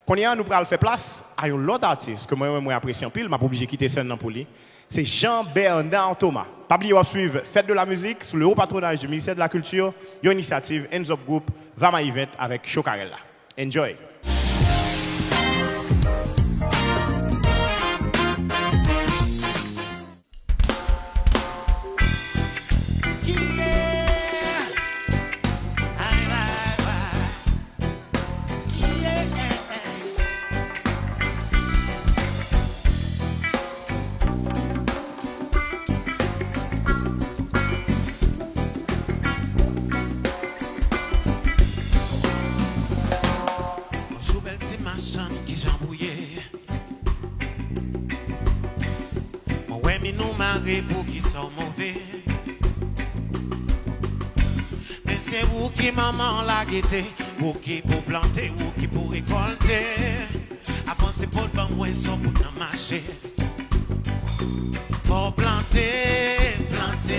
Quand nous prenons faire place à un autre artiste que moi apprécie en pile, je suis obligé de quitter scène pour lui. C'est Jean-Bernard Thomas. Pas oublier de suivre Fête de la musique sous le haut patronage du ministère de la Culture, une initiative Hands Up Group, Vama Event avec Chocarella. Enjoy! Pour qui sont mauvais. Mais c'est vous qui maman la guetté, vous qui pour planter, vous qui pour récolter. Avant c'est pour le moi sont pour nous marcher. Faut planter, planter.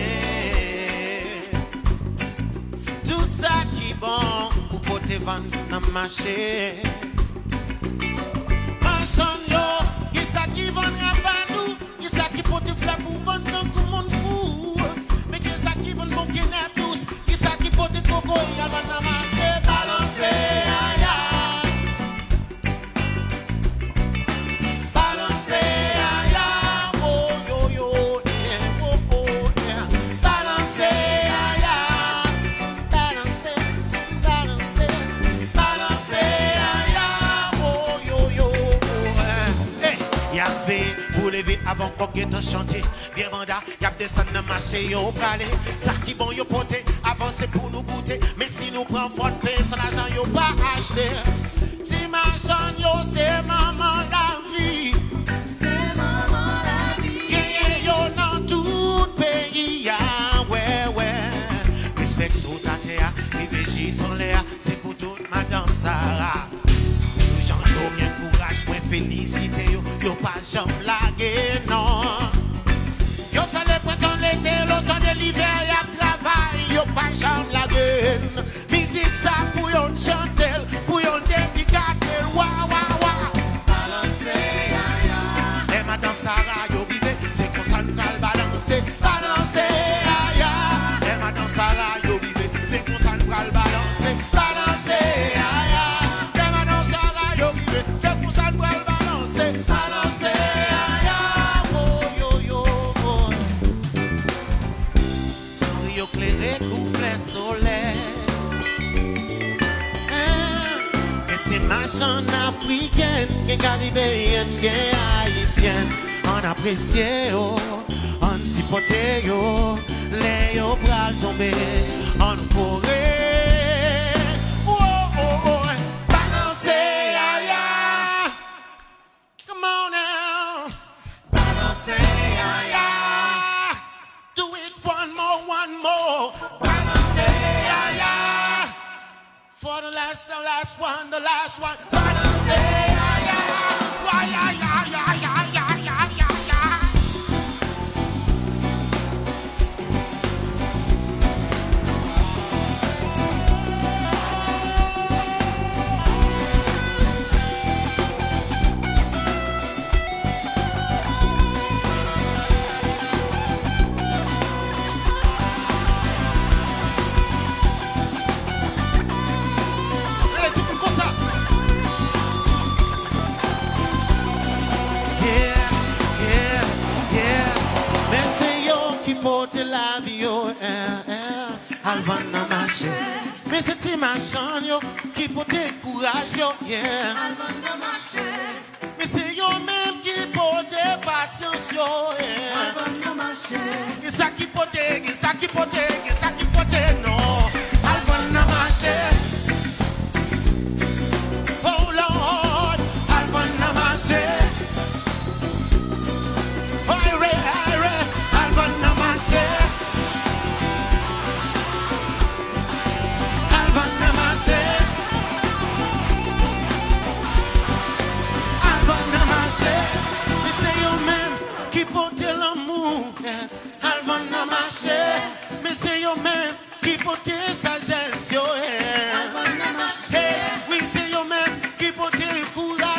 Tout ça qui bon pour porter vendre dans marché. Marchand yo, qui ça qui vendra pas nous? Qui ça qui porte flap pour vendre dans tout le monde fou? Mais qui ça qui vend mon kidnap tous? Qui ça qui porte coco? Y'a va marcher, balancer, aïe aïe. Balancer, aïe aïe. Oh yo yo, yeah, oh oh yeah. Balancer, aïe aïe. Balancer, balancer, balancer, aïe aïe. Oh yo yo, oh hey. Y'avait vous levez avant qu'on guette chanter. Bien mandat, y'a descendre dans marché yo parler. Ça qui bon yo porter, avancer pour nous goûter. Mais si nous prenons fort paix, son argent yo pas acheter. Si marchand yo c'est maman la vie. C'est maman la vie. Yeah, yo dans tout pays, ya ouais ouais. Respect sous ta terre, réveillez son l'air, c'est pour toute ma dansara. J'en ai bien courage, moi félicité yo, yo pas jamais lagué non. Yo fait le printemps, l'été, l'automne et l'hiver, y'a travail, yo pas jamais lagué. Musique ça pour yon chanter, pour yon dédicacer, wa wa wa. Balancer, ya ya. Et ma dansara yo rive, c'est qu'on s'en pral balancer, balancer, ya ya. Et ma dansara yo rive, c'est qu'on s'en pral balancer, balancer, ya ya. Et ma dansara yo rive, c'est qu'on s'en pral balancer, balancer, ya ya. Oh yo yo, oh. Sourire éclairé couvre soleil. Et machin africaine, qui caribéenne, qui haïtienne, on apprécie yo, on supporte yo, les yo pral tomber, on pourrait, oh oh oh, balancer ya ya, come on now, balancer ya ya, do it one more, balancer ya ya. For the last one, balance it, yeah, yeah, yeah, yeah, yeah, yeah, yeah, yeah, yeah. Porter la vie, Alvan n'a marché. Mais c'est machin yo qui porte courage yo, yeah. Alvan n'a marché. Mais c'est yo même qui porte patience yo, yeah. Alvan n'a marché. Et ça qui porte, non. Alvan n'a marché. Oh Lord, Alvan n'a marché. Mais c'est yo même qui porte sagesse yo, hey, oui c'est yo même qui porte courage.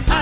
ah,